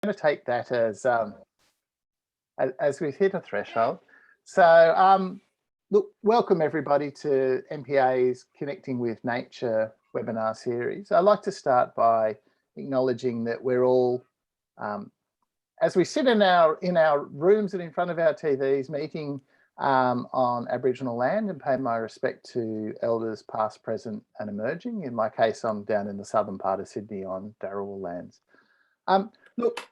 going to take that as we've hit a threshold. So look, welcome everybody to MPA's Connecting with Nature webinar series. I'd like to start by acknowledging that we're all, as we sit in our rooms and in front of our TVs, meeting on Aboriginal land, and pay my respect to elders past, present and emerging. In my case, I'm down in the southern part of Sydney on Darawal lands. Look,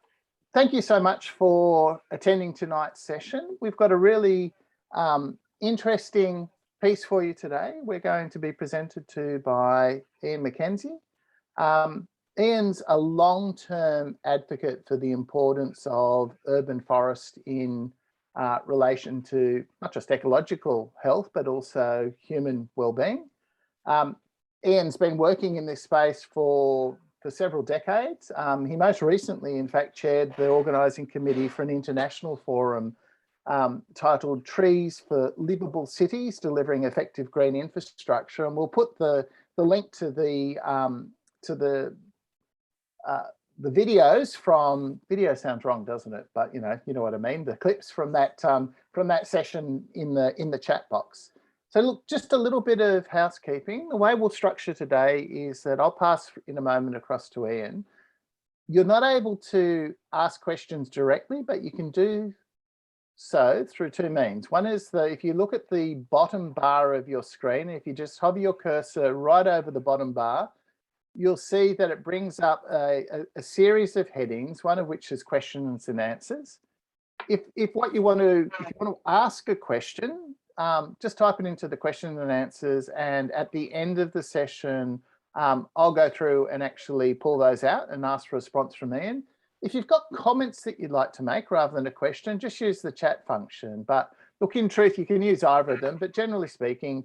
thank you so much for attending tonight's session. We've got a really interesting piece for you today. We're going to be presented to by Ian McKenzie. Ian's a long-term advocate for the importance of urban forest in relation to not just ecological health, but also human well-being. Ian's been working in this space for several decades. He most recently, in fact, chaired the organising committee for an international forum titled Trees for Livable Cities, Delivering Effective Green Infrastructure. And we'll put the link to the videos from, video sounds wrong, doesn't it? But you know what I mean. The clips from that session in the chat box. So look, just a little bit of housekeeping. The way we'll structure today is that I'll pass in a moment across to Ian. You're not able to ask questions directly, but you can do so through two means. One is if you look at the bottom bar of your screen, if you just hover your cursor right over the bottom bar, you'll see that it brings up a series of headings, one of which is questions and answers. If you want to ask a question, just type it into the question and answers, and at the end of the session, I'll go through and actually pull those out and ask for a response from Ian. If you've got comments that you'd like to make rather than a question, just use the chat function. But look, in truth, you can use either of them, but generally speaking,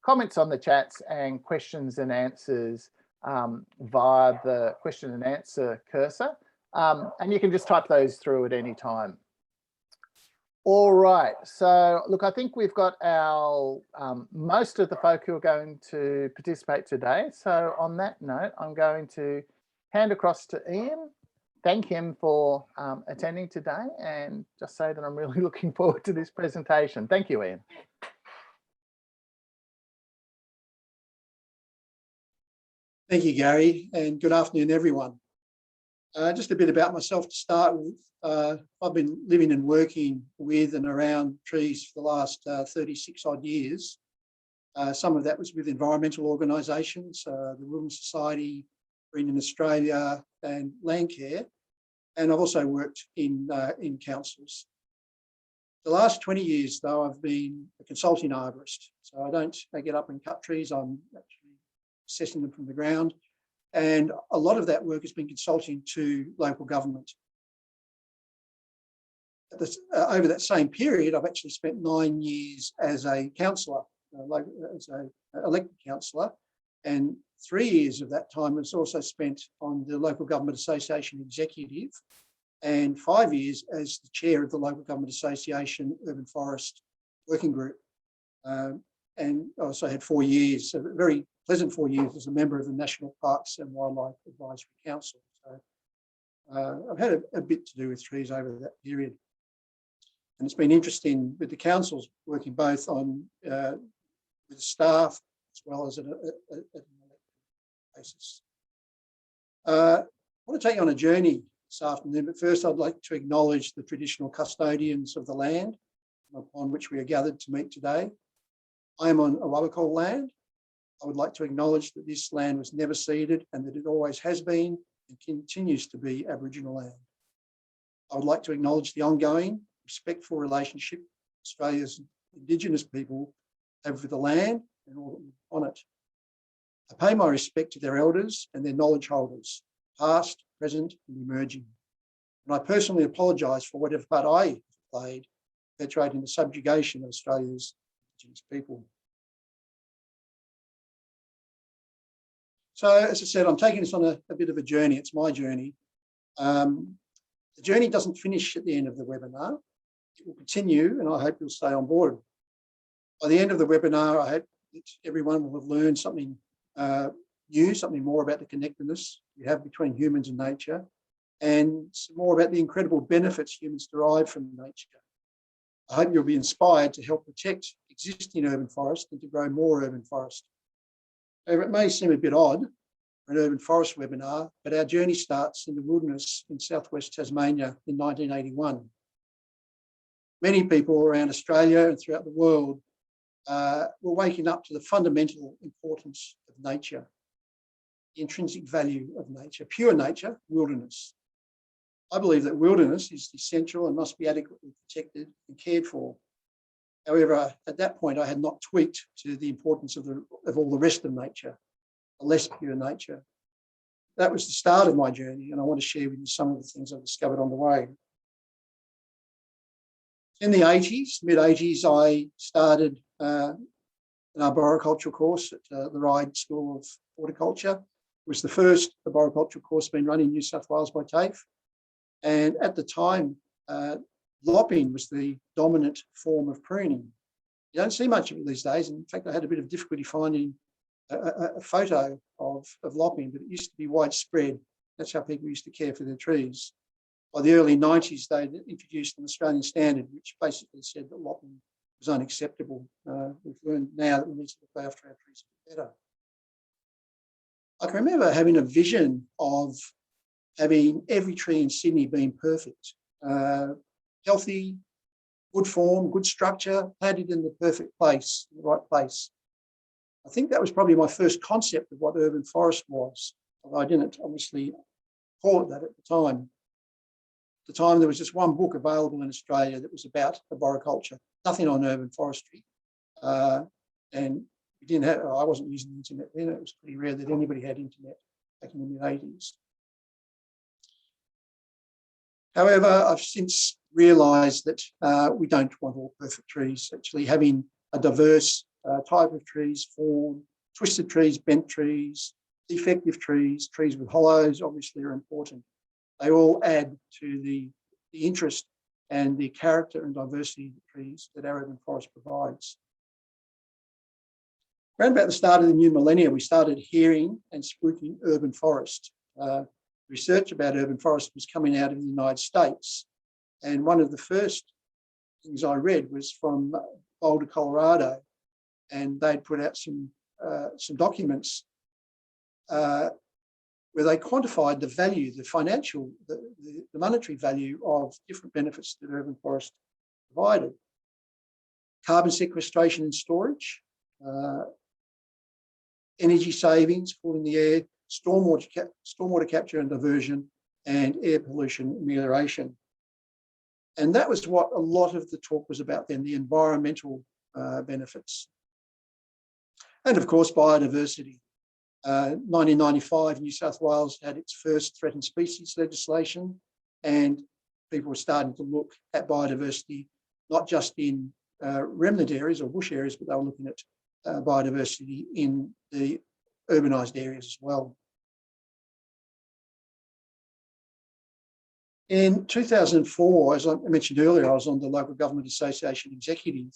comments on the chats and questions and answers via the question and answer cursor. And you can just type those through at any time. All right, so look, I think we've got our most of the folk who are going to participate today. So on that note, I'm going to hand across to Ian, thank him for attending today, and just say that I'm really looking forward to this presentation. Thank you, Ian. Thank you, Gary, and good afternoon, everyone. Just a bit about myself to start with. I've been living and working with and around trees for the last 36 odd years. Some of that was with environmental organisations, the Wilderness Society, Green in Australia and Landcare, and I've also worked in councils. The last 20 years, though, I've been a consulting arborist. So I get up and cut trees, I'm actually assessing them from the ground. And a lot of that work has been consulting to local government. Over that same period, I've actually spent 9 years as a councillor, as an elected councillor, and 3 years of that time was also spent on the Local Government Association Executive, and 5 years as the chair of the Local Government Association Urban Forest Working Group. And I also had 4 years, a very pleasant 4 years as a member of the National Parks and Wildlife Advisory Council. So I've had a bit to do with trees over that period. And it's been interesting with the councils working both on with staff as well as at an elected basis. I want to take you on a journey this afternoon, but first I'd like to acknowledge the traditional custodians of the land upon which we are gathered to meet today. I am on Awabakal land. I would like to acknowledge that this land was never ceded and that it always has been and continues to be Aboriginal land. I would like to acknowledge the ongoing respectful relationship Australia's Indigenous people have with the land and all on it. I pay my respect to their elders and their knowledge holders, past, present and emerging. And I personally apologise for whatever part I have played perpetuating the subjugation of Australia's Indigenous people. So, as I said, I'm taking us on a bit of a journey. It's my journey. The journey doesn't finish at the end of the webinar. It will continue, and I hope you'll stay on board. By the end of the webinar, I hope that everyone will have learned something new, something more about the connectedness we have between humans and nature, and some more about the incredible benefits humans derive from nature. I hope you'll be inspired to help protect existing urban forest and to grow more urban forest. However, it may seem a bit odd for an urban forest webinar, but our journey starts in the wilderness in southwest Tasmania in 1981. Many people around Australia and throughout the world were waking up to the fundamental importance of nature, the intrinsic value of nature, pure nature, wilderness. I believe that wilderness is essential and must be adequately protected and cared for. However, at that point, I had not tweaked to the importance of all the rest of nature, the less pure nature. That was the start of my journey, and I want to share with you some of the things I've discovered on the way. In the 80s, mid-80s, I started an arboriculture course at the Ryde School of Horticulture. It was the first arboriculture course being run in New South Wales by TAFE. And at the time, lopping was the dominant form of pruning. You don't see much of it these days. In fact, I had a bit of difficulty finding a photo of lopping, but it used to be widespread. That's how people used to care for their trees. By the early 90s, they introduced an Australian standard, which basically said that lopping was unacceptable. We've learned now that we need to look after our trees better. I can remember having a vision of having every tree in Sydney being perfect, healthy, good form, good structure, planted in the perfect place, the right place. I think that was probably my first concept of what urban forest was, although I didn't obviously call it that at the time. At the time, there was just one book available in Australia that was about arboriculture, nothing on urban forestry. And we didn't have, I wasn't using the internet then. It was pretty rare that anybody had internet back in the mid-80s. However, I've since realised that we don't want all perfect trees. Actually, having a diverse type of trees, form, twisted trees, bent trees, defective trees, trees with hollows obviously are important. They all add to the interest and the character and diversity of the trees that our urban forest provides. Around about the start of the new millennium, we started hearing and spruiking urban forest. Research about urban forest was coming out of the United States. And one of the first things I read was from Boulder, Colorado. And they'd put out some documents where they quantified the value, the financial, the monetary value of different benefits that urban forest provided. Carbon sequestration and storage, energy savings, cooling the air, stormwater capture and diversion, and air pollution amelioration. And that was what a lot of the talk was about then, the environmental benefits. And of course, biodiversity. 1995, New South Wales had its first threatened species legislation, and people were starting to look at biodiversity, not just in remnant areas or bush areas, but they were looking at biodiversity in the urbanised areas as well. In 2004, as I mentioned earlier, I was on the Local Government Association executive,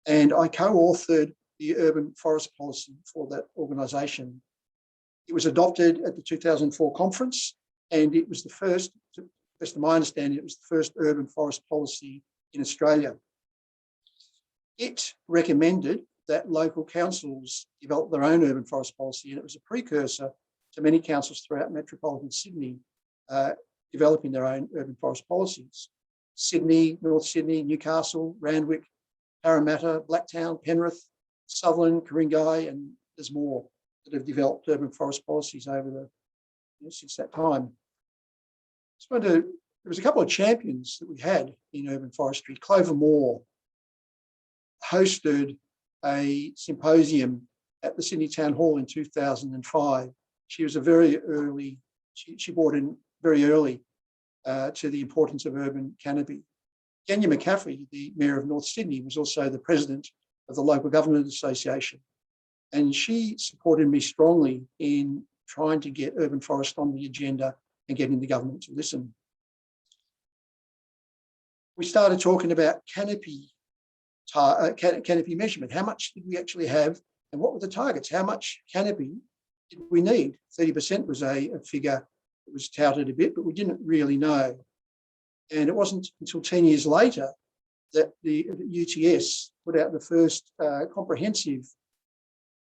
and I co-authored the urban forest policy for that organisation. It was adopted at the 2004 conference, and it was the first, to the best of my understanding, it was the first urban forest policy in Australia. It recommended that local councils develop their own urban forest policy, and it was a precursor to many councils throughout metropolitan Sydney developing their own urban forest policies. Sydney, North Sydney, Newcastle, Randwick, Parramatta, Blacktown, Penrith, Sutherland, Ku-ring-gai, and there's more that have developed urban forest policies over since that time. There was a couple of champions that we had in urban forestry. Clover Moore hosted a symposium at the Sydney Town Hall in 2005. She was a very early, she brought in very early to the importance of urban canopy. Kenya McCaffrey, the Mayor of North Sydney, was also the President of the Local Government Association. And she supported me strongly in trying to get urban forest on the agenda and getting the government to listen. We started talking about canopy measurement. How much did we actually have and what were the targets? How much canopy did we need? 30% was a figure it was touted a bit, but we didn't really know. And it wasn't until 10 years later that the UTS put out the first comprehensive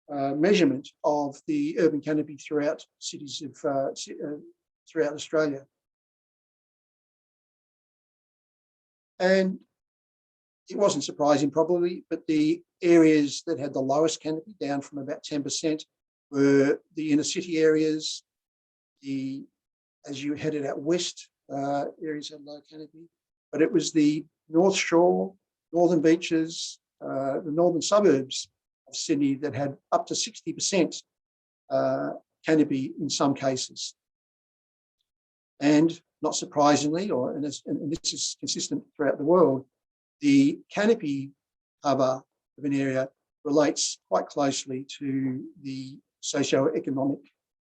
measurement of the urban canopy throughout cities of throughout Australia. And it wasn't surprising probably, but the areas that had the lowest canopy, down from about 10%, were the inner city areas, as you headed out west, areas had low canopy, but it was the North Shore, Northern Beaches, the northern suburbs of Sydney that had up to 60% canopy in some cases. And not surprisingly, and this is consistent throughout the world, the canopy cover of an area relates quite closely to the socio-economic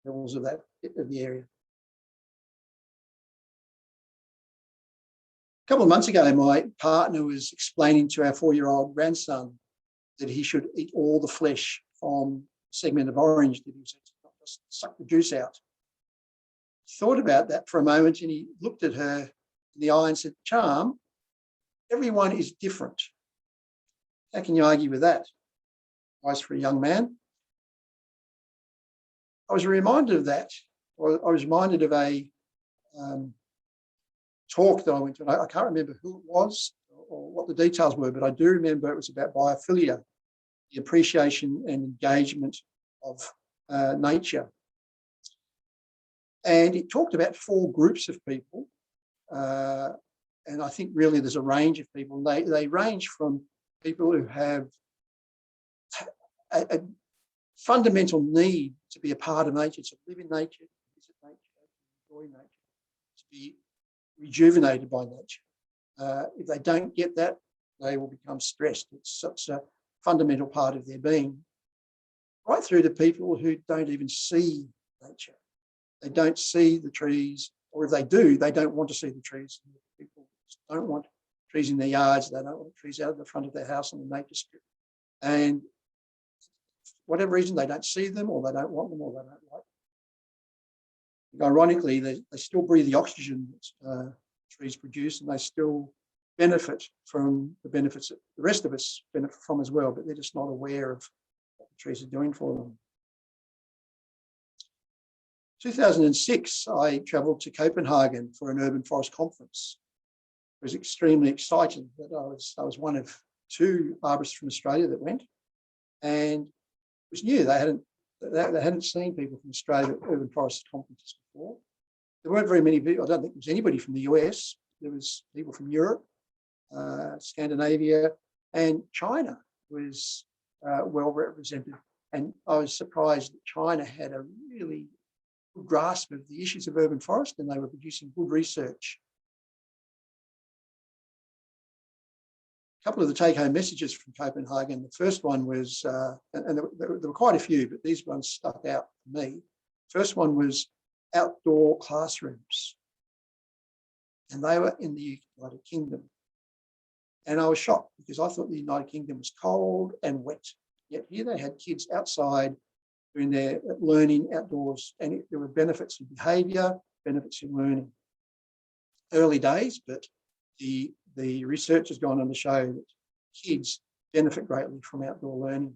levels of the area. A couple of months ago, my partner was explaining to our 4-year-old grandson that he should eat all the flesh from a segment of orange that he was eating, not just suck the juice out. He thought about that for a moment and he looked at her in the eye and said, "Charm, everyone is different. How can you argue with that?" Advice for a young man. I was reminded of that. I was reminded of a talk that I went to. I can't remember who it was or what the details were, but I do remember it was about biophilia, the appreciation and engagement of nature. And it talked about 4 groups of people. And I think really there's a range of people. They range from people who have a fundamental need to be a part of nature, to live in nature, to visit nature, to enjoy nature, to be rejuvenated by nature. If they don't get that, they will become stressed. It's such a fundamental part of their being. Right through to people who don't even see nature. They don't see the trees, or if they do, they don't want to see the trees. People don't want trees in their yards. They don't want trees out of the front of their house on the nature strip. And for whatever reason, they don't see them, or they don't want them, or they don't like them. Ironically, they still breathe the oxygen that trees produce, and they still benefit from the benefits that the rest of us benefit from as well, but they're just not aware of what the trees are doing for them. 2006, I travelled to Copenhagen for an urban forest conference. It was extremely exciting that I was one of 2 arborists from Australia that went, and it was new. They hadn't seen people from Australia at urban forest conferences before. There weren't very many people. I don't think there was anybody from the US. There was people from Europe, Scandinavia, and China was well represented. And I was surprised that China had a really good grasp of the issues of urban forest, and they were producing good research. A couple of the take-home messages from Copenhagen. The first one was, and there were quite a few, but these ones stuck out for me. First one was outdoor classrooms, and they were in the United Kingdom. And I was shocked because I thought the United Kingdom was cold and wet. Yet here they had kids outside doing their learning outdoors, and there were benefits in behaviour, benefits in learning. Early days, but the research has gone on to show that kids benefit greatly from outdoor learning.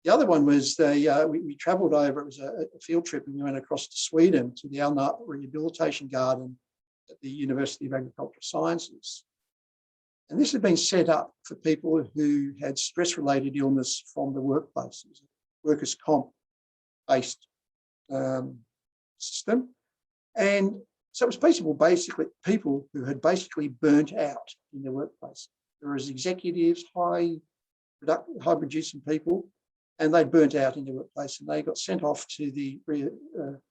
The other one was we travelled over, it was a field trip, and we went across to Sweden to the Alnarp Rehabilitation Garden at the University of Agricultural Sciences. And this had been set up for people who had stress-related illness from the workplace. It was a workers' comp-based system. And so it was basically people who had basically burnt out in their workplace. There was executives, high producing people, and they burnt out in their workplace, and they got sent off to the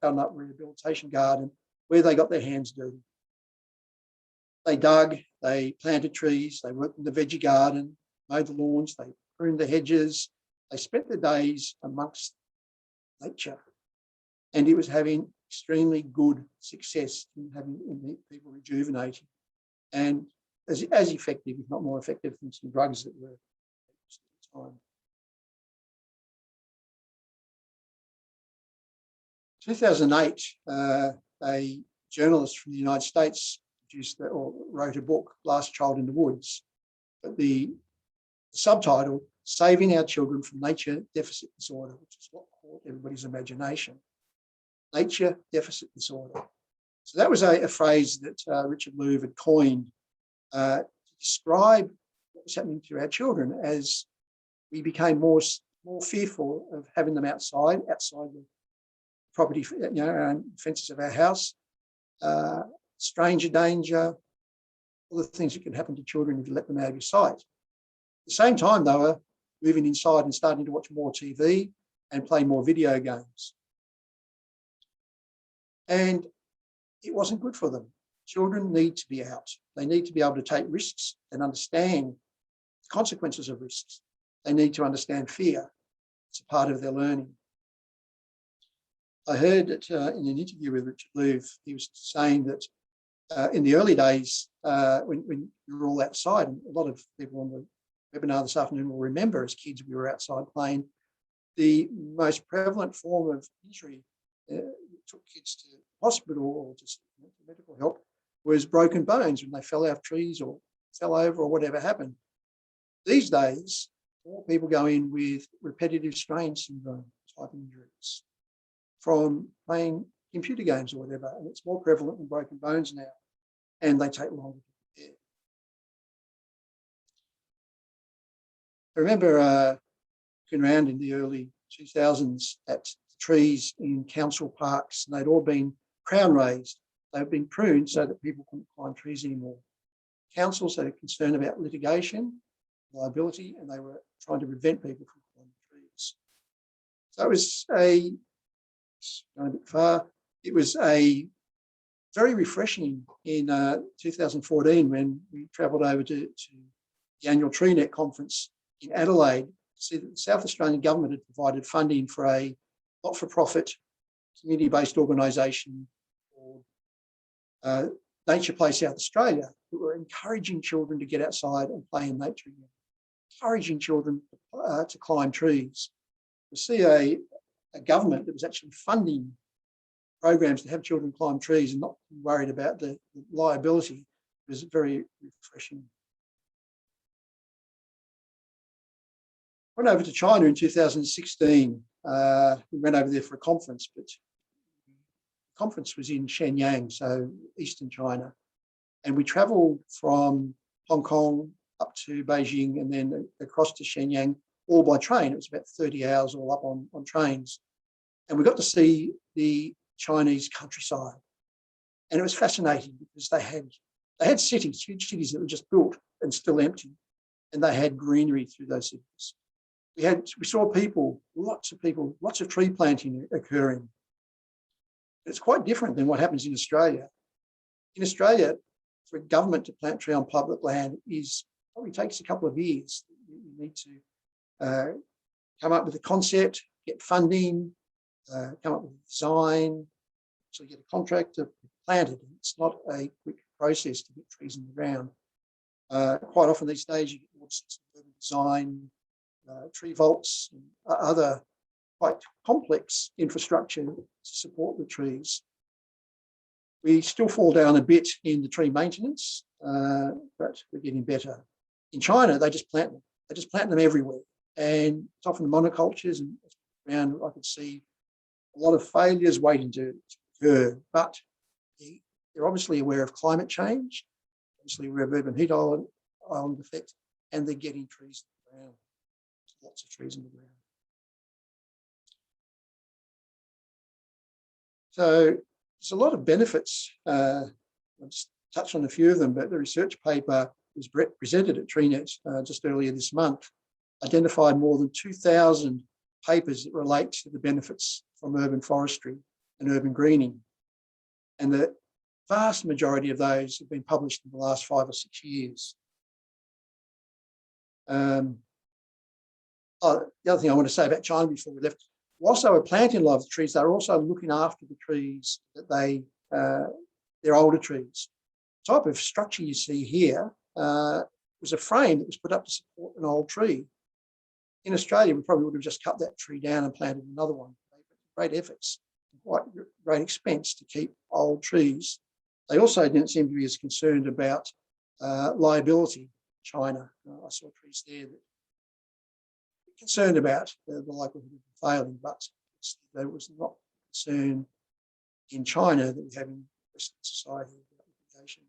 Alnarp Rehabilitation Garden, where they got their hands dirty. They dug, they planted trees, they worked in the veggie garden, mowed the lawns, they pruned the hedges. They spent their days amongst nature, and it was having extremely good success in having people rejuvenating, and as effective, if not more effective, than some drugs that were used at the time. 2008, a journalist from the United States wrote a book, Last Child in the Woods. But the subtitle, Saving Our Children from Nature Deficit Disorder, which is what caught everybody's imagination. Nature Deficit Disorder. So that was a phrase that Richard Louv had coined to describe what was happening to our children as we became more fearful of having them outside the property, fences of our house, stranger danger, all the things that can happen to children if you let them out of your sight. At the same time, they were moving inside and starting to watch more TV and play more video games. And it wasn't good for them. Children need to be out. They need to be able to take risks and understand the consequences of risks. They need to understand fear. It's a part of their learning. I heard that in an interview with Richard Louv, he was saying that in the early days, when we were all outside, and a lot of people on the webinar this afternoon will remember as kids we were outside playing, the most prevalent form of injury that took kids to hospital or just medical help was broken bones when they fell out of trees or fell over or whatever happened. These days, more people go in with repetitive strain syndrome type injuries from playing computer games or whatever, and it's more prevalent than broken bones now, and they take longer to repair. I remember looking around in the early 2000s at trees in council parks, and they'd all been crown raised. They'd been pruned so that people couldn't climb trees anymore. Councils had a concern about litigation, liability, and they were trying to prevent people from climbing trees. So it was going a bit far. It was a very refreshing in 2014 when we travelled over to the annual TreeNet conference in Adelaide to see that the South Australian government had provided funding for a not-for-profit community-based organisation called Nature Play South Australia, who were encouraging children to get outside and play in nature again, encouraging children to climb trees. To see a government that was actually funding programs to have children climb trees and not worried about the liability was very refreshing. Went over to China in 2016. We went over there for a conference, but the conference was in Shenyang, so eastern China. And we travelled from Hong Kong up to Beijing and then across to Shenyang, all by train. It was about 30 hours all up on trains. And we got to see the Chinese countryside. And it was fascinating because they had cities, huge cities that were just built and still empty. And they had greenery through those cities. We saw lots of tree planting occurring. It's quite different than what happens in Australia. In Australia, for a government to plant tree on public land probably takes a couple of years. You need to come up with a concept, get funding, come up with a design, so you get a contractor planted. It's not a quick process to get trees in the ground. Quite often these days you get all sorts of urban design, tree vaults, and other quite complex infrastructure to support the trees. We still fall down a bit in the tree maintenance, but we're getting better. In China, they just plant them. They just plant them everywhere. And it's often monocultures, and around I could see a lot of failures waiting to occur. But they're obviously aware of climate change, obviously aware of urban heat island effect, and they're getting trees in the ground. Lots of trees in the ground. So there's a lot of benefits. I'll just touch on a few of them, but the research paper was presented at TreeNet just earlier this month, identified more than 2,000 papers that relate to the benefits from urban forestry and urban greening. And the vast majority of those have been published in the last 5 or 6 years. The other thing I want to say about China before we left, whilst they were planting a lot of trees, they were also looking after the trees that they're older trees. The type of structure you see here was a frame that was put up to support an old tree. In Australia, we probably would have just cut that tree down and planted another one. Great efforts. quite great expense to keep old trees. They also didn't seem to be as concerned about liability. China, I saw trees there that were concerned about the likelihood of failing, but there was not concern in China that we have in Western society about litigation.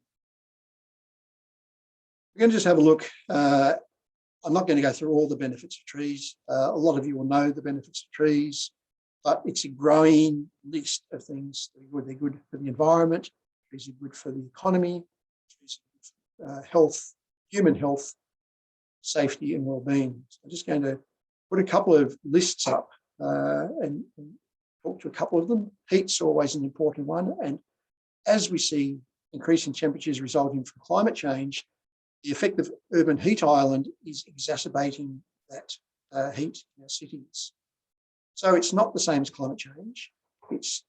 We're going to just have a look. I'm not going to go through all the benefits of trees. A lot of you will know the benefits of trees, but it's a growing list of things. They're good for the environment, trees are good for the economy, trees are good for health, human health, safety and well-being. So I'm just going to put a couple of lists up and talk to a couple of them. Heat's always an important one, and as we see increasing temperatures resulting from climate change, the effect of urban heat island is exacerbating that heat in our cities. So it's not the same as climate change. It's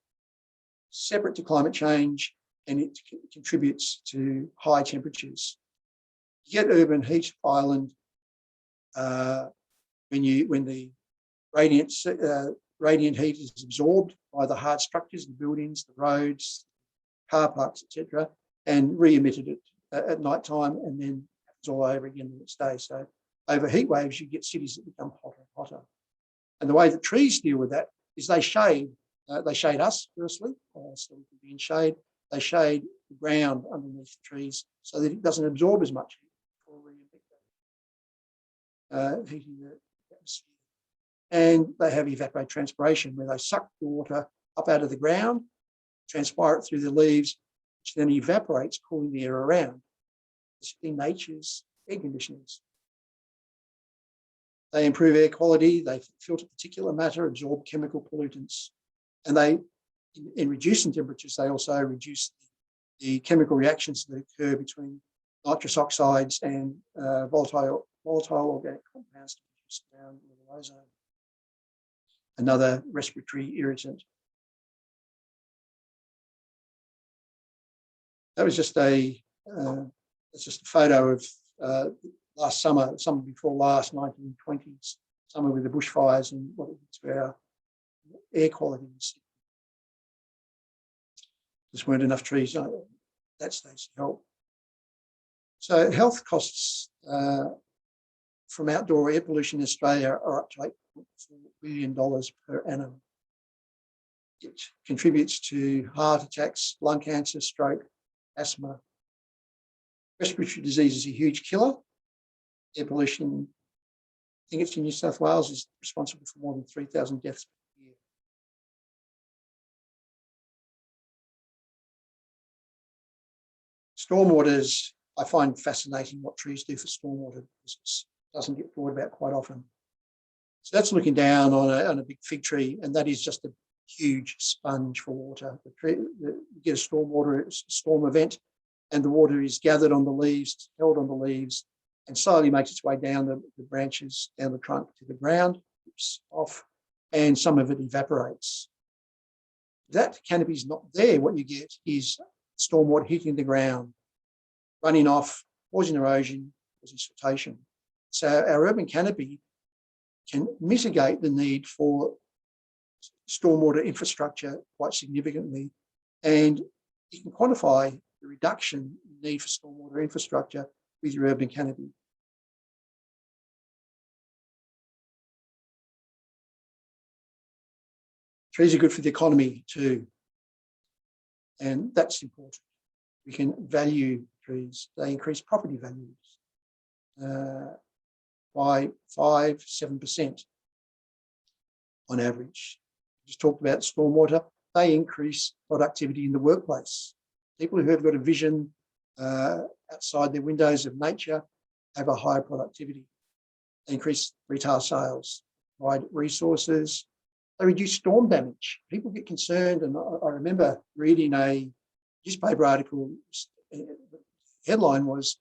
separate to climate change, and it contributes to high temperatures. You get urban heat island when the radiant heat is absorbed by the hard structures, the buildings, the roads, car parks, etc., and re-emitted at night time, and then happens all over again the next day. So over heat waves, you get cities that become hotter and hotter. And the way that trees deal with that is they shade us, firstly, so we can be in shade. They shade the ground underneath the trees so that it doesn't absorb as much heat before heating the atmosphere. And they have evapotranspiration, where they suck the water up out of the ground, transpire it through the leaves, which then evaporates, cooling the air around. It's in nature's air conditioners. They improve air quality, they filter particulate matter, absorb chemical pollutants, and they, in reducing temperatures, they also reduce the chemical reactions that occur between nitrous oxides and volatile organic compounds to produce down the ozone. Another respiratory irritant. That was just a photo of last summer before last, 1920s, summer with the bushfires and what it did to our air quality. There weren't enough trees at that stage to help. So health costs from outdoor air pollution in Australia are up to $8.4 billion per annum. It contributes to heart attacks, lung cancer, stroke, asthma. Respiratory disease is a huge killer. Air pollution, I think it's in New South Wales, is responsible for more than 3,000 deaths per year. Stormwaters, I find fascinating what trees do for stormwater, because it doesn't get thought about quite often. So that's looking down on a big fig tree, and that is just a huge sponge for water. You get a storm event, and the water is gathered on the leaves, held on the leaves, and slowly makes its way down the branches, down the trunk to the ground, drips off, and some of it evaporates. If that canopy is not there, what you get is stormwater hitting the ground, running off, causing erosion, causing siltation. So our urban canopy can mitigate the need for stormwater infrastructure quite significantly, and you can quantify the reduction in need for stormwater infrastructure with your urban canopy. Trees are good for the economy too, and that's important. We can value trees. They increase property values by 5-7% on average. We just talked about stormwater. They increase productivity in the workplace. People who have got a vision outside their windows of nature have a higher productivity. They increase retail sales, provide resources. They reduce storm damage. People get concerned, and I remember reading a newspaper article. The headline was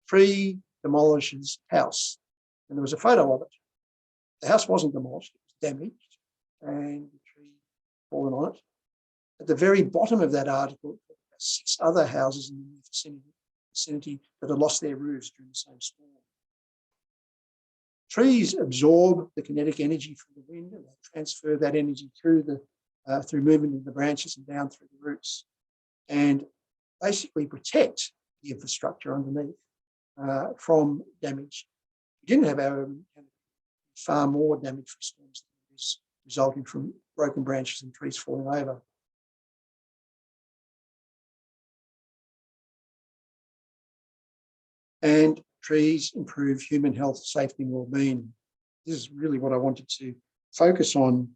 "Tree Demolishes House," and there was a photo of it. The house wasn't demolished; it was damaged, and the tree fallen on it. At the very bottom of that article, 6 other houses in the vicinity that had lost their roofs during the same storm. Trees absorb the kinetic energy from the wind, and they transfer that energy through the through movement in the branches and down through the roots, and basically protect the infrastructure underneath from damage. We didn't have our urban canopy, far more damage from storms than is resulting from broken branches and trees falling over. And trees improve human health, safety and well-being. This is really what I wanted to focus on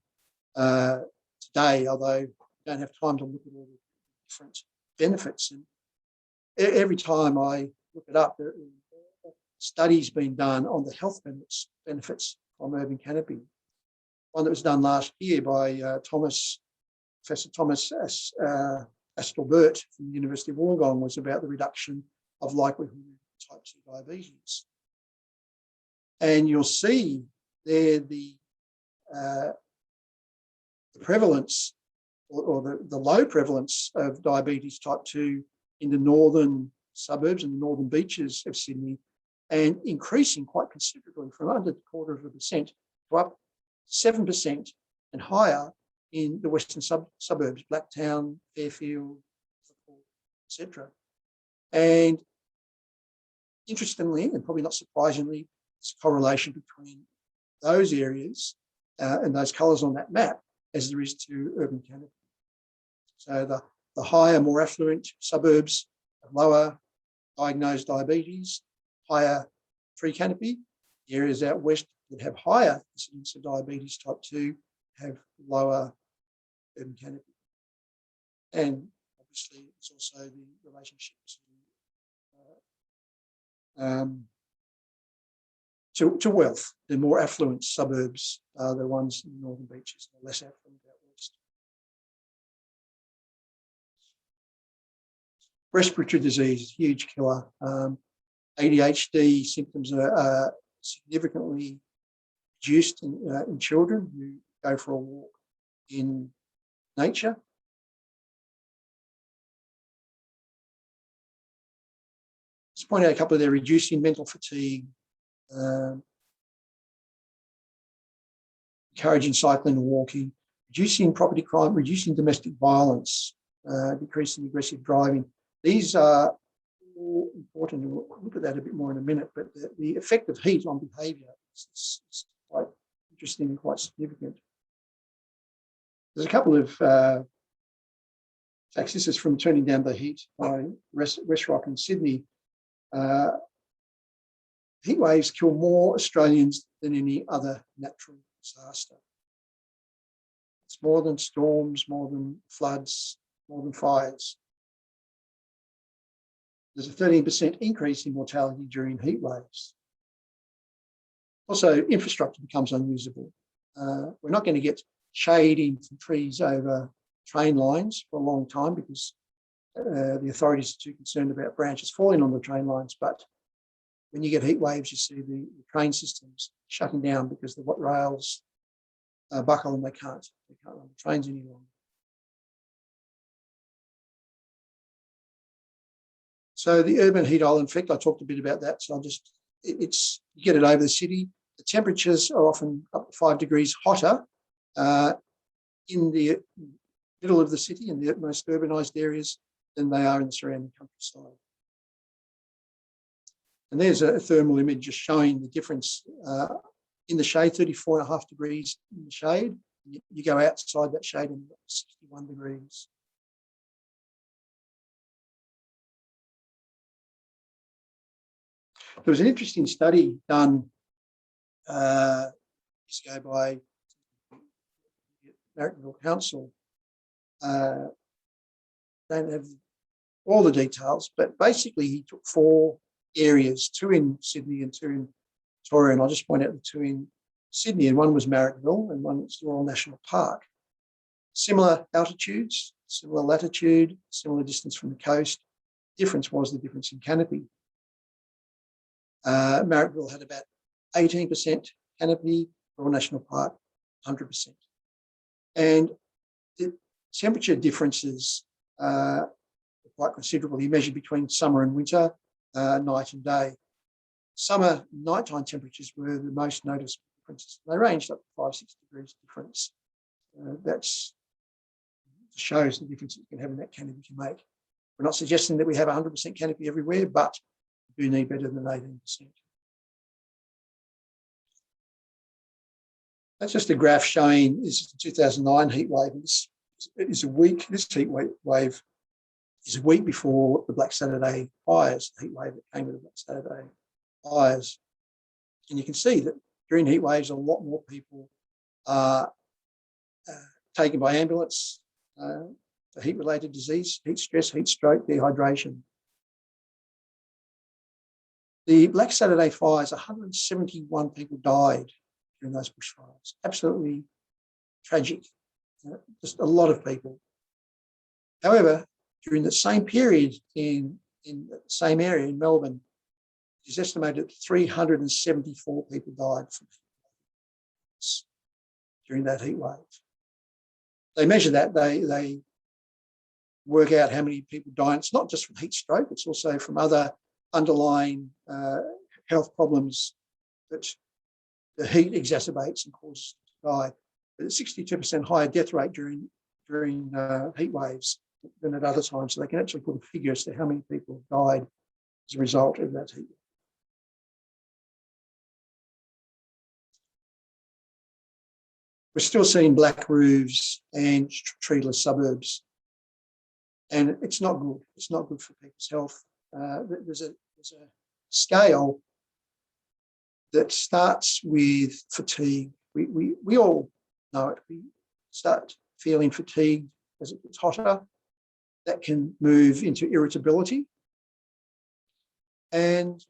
today, although I don't have time to look at all the different benefits. And every time I look it up, there are studies being done on the health benefits from urban canopy. One that was done last year by Professor Thomas Astelbert from the University of Wollongong was about the reduction of likelihood of type 2 diabetes. And you'll see there the prevalence or the low prevalence of diabetes type 2 in the northern suburbs and the northern beaches of Sydney, and increasing quite considerably from under 0.25% to up 7% and higher in the western suburbs, Blacktown, Fairfield, etc. And interestingly, and probably not surprisingly, there's a correlation between those areas and those colours on that map as there is to urban canopy. So the higher, more affluent suburbs have lower diagnosed diabetes, higher tree canopy. The areas out west that have higher incidence of diabetes type 2 have lower urban canopy. And obviously, it's also the relationship to wealth. The more affluent suburbs are the ones in the northern beaches, the less affluent out west. Respiratory disease, huge killer. ADHD symptoms are significantly reduced in children who go for a walk in nature. Let's point out a couple of their reducing mental fatigue, encouraging cycling and walking, reducing property crime, reducing domestic violence, decreasing aggressive driving. These are all important, and we'll look at that a bit more in a minute, but the effect of heat on behaviour is quite interesting and quite significant. There's a couple of facts. This is from Turning Down the Heat by Westrock in Sydney. Heat waves kill more Australians than any other natural disaster. It's more than storms, more than floods, more than fires. There's a 13% increase in mortality during heat waves. Also, infrastructure becomes unusable. We're not going to get shade in from trees over train lines for a long time because the authorities are too concerned about branches falling on the train lines. But when you get heat waves, you see the train systems shutting down because the rails buckle and they can't run the trains any longer. So the urban heat island effect, I talked a bit about that. So you get it over the city. The temperatures are often up to 5 degrees hotter in the middle of the city, in the most urbanised areas, than they are in the surrounding countryside. And there's a thermal image just showing the difference in the shade, 34.5 degrees in the shade. You go outside that shade and you've got 61 degrees. There was an interesting study done years ago by Marrickville Council. Don't have all the details, but basically he took 4 areas, 2 in Sydney and 2 in Victoria, and I'll just point out the 2 in Sydney, and one was Marrickville and one was the Royal National Park. Similar altitudes, similar latitude, similar distance from the coast. Difference was the difference in canopy. Marrickville had about 18% canopy, Royal National Park 100%. And the temperature differences were quite considerable. He measured between summer and winter, night and day. Summer nighttime temperatures were the most noticeable differences. They ranged up to 5-6 degrees difference. That's shows the difference it can have in that canopy can make. We're not suggesting that we have 100% canopy everywhere, but we do need better than 18%. That's just a graph showing this is the 2009 heat wave. This heat wave is a week before the Black Saturday fires, the heat wave that came with the Black Saturday fires. And you can see that during heat waves, a lot more people are taken by ambulance for heat-related disease, heat stress, heat stroke, dehydration. The Black Saturday fires, 171 people died during those bushfires. Absolutely tragic. Just a lot of people. However, during the same period in the same area in Melbourne, it is estimated that 374 people died from during that heat wave. They measure that, they work out how many people die. It's not just from heat stroke, it's also from other underlying health problems that the heat exacerbates and causes to die. But it's 62% higher death rate during heat waves than at other times. So they can actually put a figure as to how many people have died as a result of that heat. We're still seeing black roofs and treeless suburbs. And it's not good. It's not good for people's health. There's a scale that starts with fatigue. We all know it. We start feeling fatigued as it gets hotter. That can move into irritability and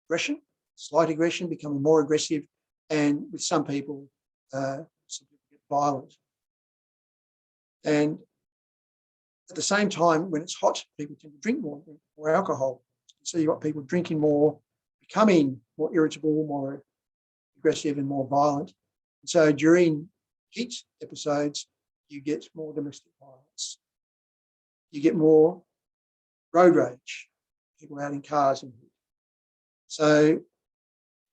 aggression, slight aggression, becoming more aggressive, and with some people get violent. And at the same time, when it's hot, people tend to drink more alcohol. So you've got people drinking more, becoming more irritable, more aggressive and more violent. And so during heat episodes, you get more domestic violence. You get more road rage, people out in cars. And so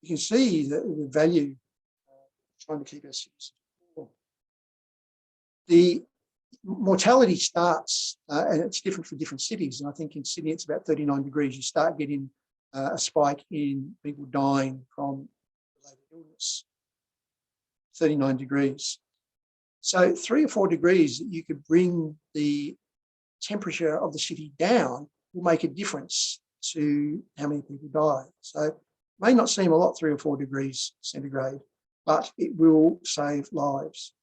you can see the value of trying to keep our cities warm. The mortality starts, and it's different for different cities. And I think in Sydney, it's about 39 degrees. You start getting a spike in people dying from related illness, 39 degrees. So 3 or 4 degrees that you could bring the temperature of the city down will make a difference to how many people die. So it may not seem a lot, 3 or 4 degrees centigrade, but it will save lives.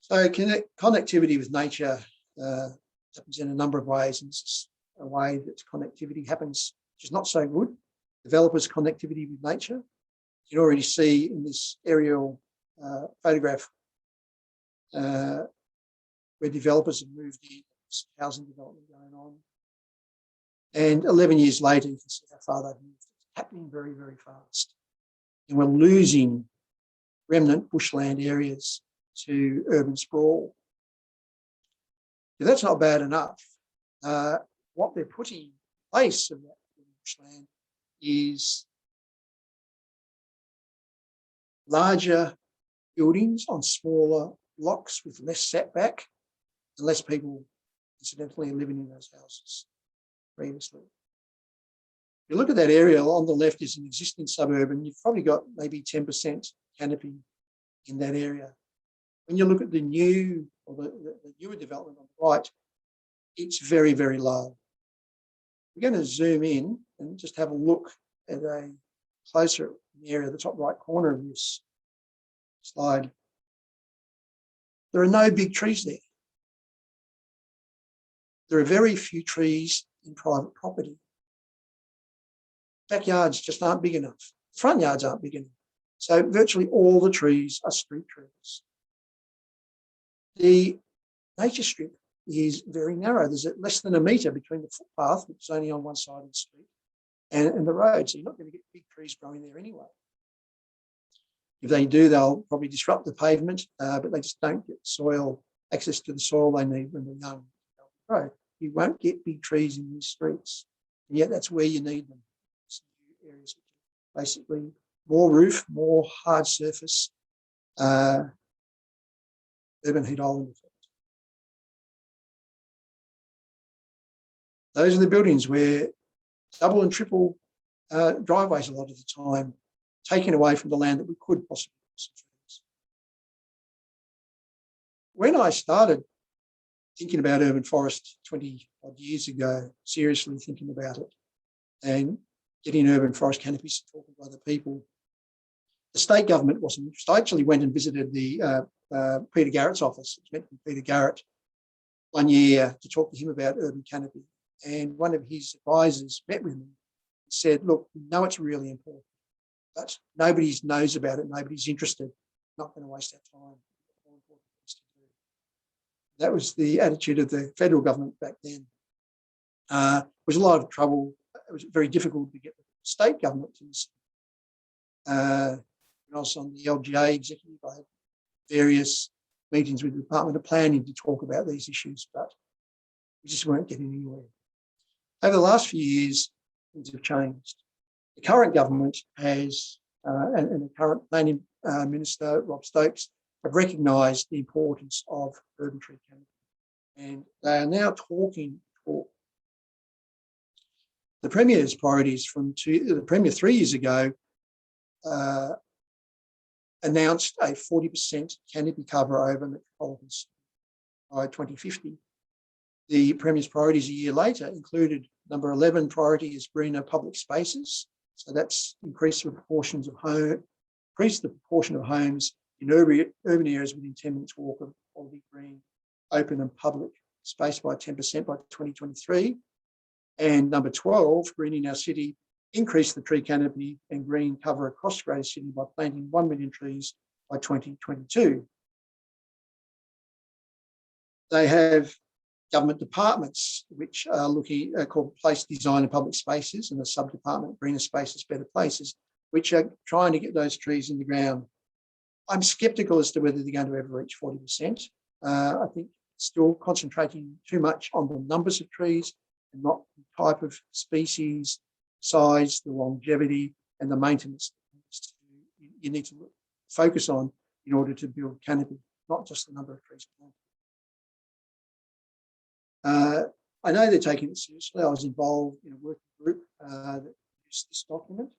So connectivity with nature happens in a number of ways, and this is a way that connectivity happens, which is not so good. Developers' connectivity with nature. You can already see in this aerial photograph where developers have moved in, there's housing development going on. And 11 years later, you can see how far they've moved. It's happening very, very fast. And we're losing remnant bushland areas to urban sprawl. If that's not bad enough, what they're putting in place of that bushland is larger buildings on smaller blocks with less setback and less people incidentally living in those houses previously. If you look at that area, on the left is an existing suburb, and you've probably got maybe 10% canopy in that area. When you look at the new or the newer development on the right, it's very, very low. We're going to zoom in and just have a look at a closer area, the top right corner of this slide. There are no big trees there. There are very few trees in private property. Backyards just aren't big enough. Front yards aren't big enough. So virtually all the trees are street trees. The nature strip is very narrow. There's less than a metre between the footpath, which is only on one side of the street, and the road. So you're not going to get big trees growing there anyway. If they do, they'll probably disrupt the pavement, but they just don't get access to the soil they need when they're young. You won't get big trees in these streets, and yet that's where you need them. Areas, basically more roof, more hard surface, urban heat island effect. Those are the buildings where double and triple driveways a lot of the time, taken away from the land that we could possibly put some trees. When I started thinking about urban forest 20 odd years ago, seriously thinking about it and getting urban forest canopies to talk to other people, the state government wasn't interested. I actually went and visited the Peter Garrett's office. I met with Peter Garrett one year to talk to him about urban canopy. And one of his advisors met with me and said, look, we know it's really important, but nobody knows about it. Nobody's interested. Not going to waste our time. More important things to do. That was the attitude of the federal government back then. It was a lot of trouble. It was very difficult to get the state government to listen. When I was on the LGA executive, I had various meetings with the Department of Planning to talk about these issues, but we just weren't getting anywhere. Over the last few years, things have changed. The current government has, and the current planning minister, Rob Stokes, have recognised the importance of urban tree canopy. And they are now talking for the Premier's priorities the Premier 3 years ago announced a 40% canopy cover over metropolitans by 2050. The Premier's priorities a year later included number 11 priority is greener public spaces. So that's increase the proportion of homes in urban areas within 10 minutes walk of quality green, open and public space by 10% by 2023. And number 12, greening our city, increase the tree canopy and green cover across the greater city by planting 1 million trees by 2022. They have government departments which are looking called Place Design and Public Spaces, and a sub-department, Greener Spaces, Better Places, which are trying to get those trees in the ground. I'm sceptical as to whether they're going to ever reach 40%. I think still concentrating too much on the numbers of trees and not the type of species, size, the longevity, and the maintenance you need to focus on in order to build canopy, not just the number of trees planted. I know they're taking it seriously. I was involved in a working group that produced this document.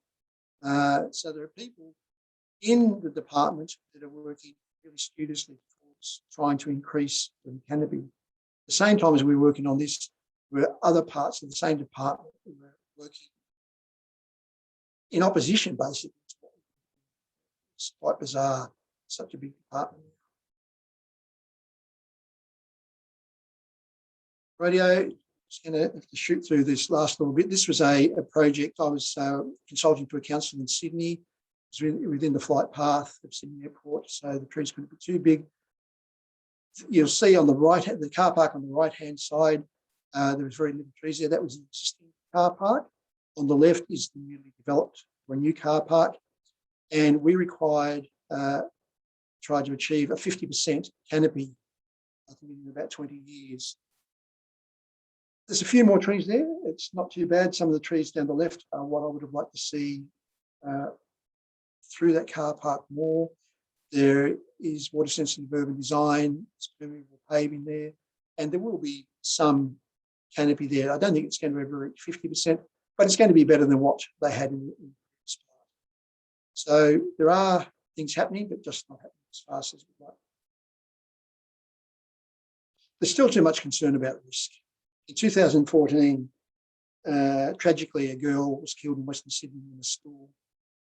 So there are people in the department that are working really studiously towards trying to increase the canopy. At the same time as we were working on this, there were other parts of the same department that were working in opposition, basically. It's quite bizarre, such a big department. Radio, just going to have to shoot through this last little bit. This was a project I was consulting to a council in Sydney. It was within the flight path of Sydney Airport, so the trees couldn't be too big. You'll see on the right, the car park on the right-hand side, there was very little trees there. That was an existing car park. On the left is the newly developed or a new car park, and we required, tried to achieve a 50% canopy, I think in about 20 years. There's a few more trees there. It's not too bad. Some of the trees down the left are what I would have liked to see through that car park more. There is water sensitive urban design, permeable paving there, and there will be some canopy there. I don't think it's going to ever reach 50%, but it's going to be better than what they had in the previous part. So there are things happening, but just not happening as fast as we'd like. There's still too much concern about risk. In 2014, tragically, a girl was killed in Western Sydney in a school,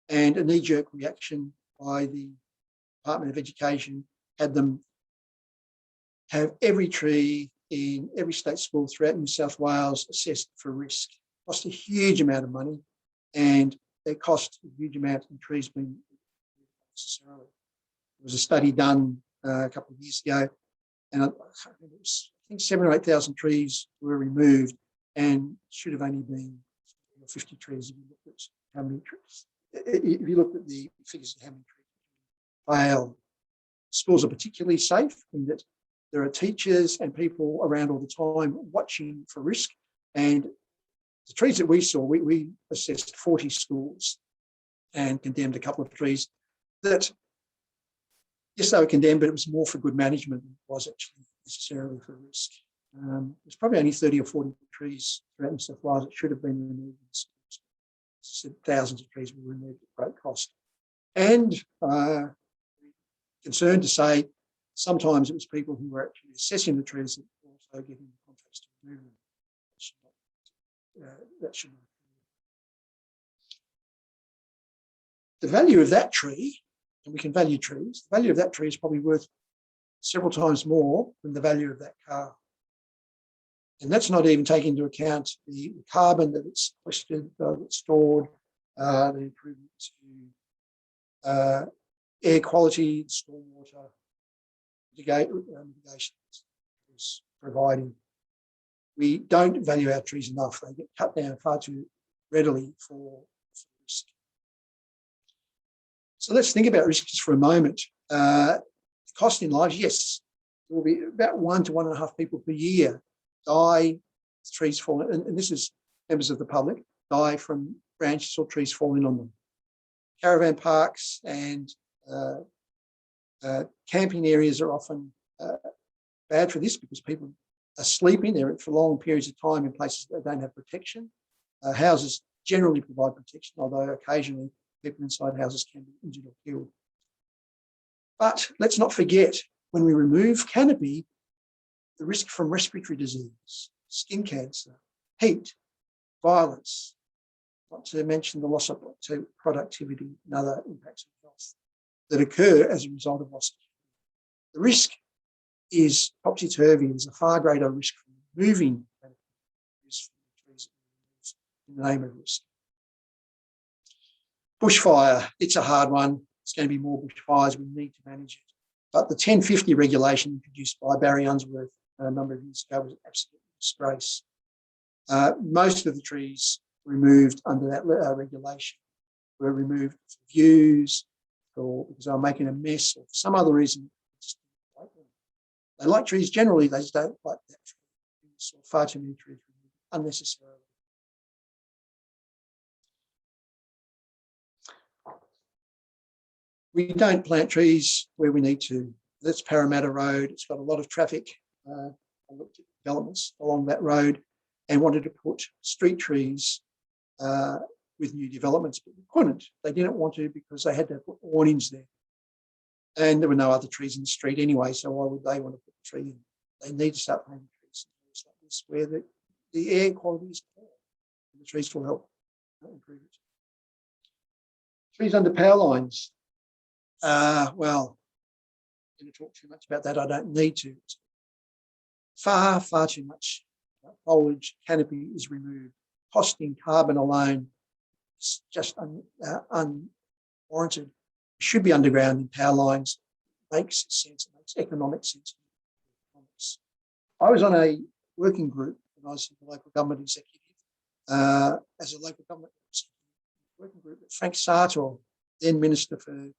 and a knee-jerk reaction by the Department of Education had them have every tree in every state school throughout New South Wales assessed for risk. It cost a huge amount of money, and it cost a huge amount in trees being necessarily. There was a study done a couple of years ago, and I think 7,000 or 8,000 trees were removed, and should have only been 50 trees if you looked at how many trees. If you looked at the figures of how many trees failed. Schools are particularly safe in that there are teachers and people around all the time watching for risk. And the trees that we saw, we assessed 40 schools and condemned a couple of trees that yes, they were condemned, but it was more for good management than it was actually necessarily for risk. There's probably only 30 or 40 trees throughout New South Wales that should have been removed. Thousands of trees were removed at great cost. And concerned to say, sometimes it was people who were actually assessing the trees that were also getting the contracts to remove them. That should not. The value of that tree, and we can value trees, the value of that tree is probably worth several times more than the value of that car. And that's not even taking into account the carbon that it's sequestered, that's stored, the improvement to air quality, stormwater mitigation is providing. We don't value our trees enough. They get cut down far too readily for risk. So let's think about risk just for a moment. The cost in lives, yes, there will be about 1 to 1.5 people per year die, trees falling, and this is members of the public, die from branches or trees falling on them. Caravan parks and camping areas are often bad for this because people are sleeping there for long periods of time in places that don't have protection. Houses generally provide protection, although occasionally people inside houses can be injured or killed. But let's not forget, when we remove canopy, the risk from respiratory disease, skin cancer, heat, violence, not to mention the loss of productivity and other impacts of health that occur as a result of loss. The risk is topsy-turvy. There's a far greater risk from removing trees in the name of risk. Bushfire, it's a hard one. It's going to be more bushfires. We need to manage it. But the 1050 regulation introduced by Barry Unsworth a number of years ago was an absolute disgrace. Most of the trees removed under that regulation were removed for views or because they were making a mess or for some other reason. They like trees generally, they just don't like that tree. So far too many trees removed unnecessarily. We don't plant trees where we need to. That's Parramatta Road. It's got a lot of traffic. I looked at developments along that road and wanted to put street trees with new developments, but we couldn't. They didn't want to because they had to put awnings there. And there were no other trees in the street anyway, so why would they want to put a tree in? They need to start planting trees like this where the air quality is poor. The trees will help improve it. Trees under power lines. Well, I'm going to talk too much about that. I don't need to. Far too much foliage canopy is removed. Costing carbon alone is just unwarranted. It should be underground in power lines. It makes sense. It makes economic sense. I was on a working group when I was the local government executive as a local government working group with Frank Sartor, then Minister for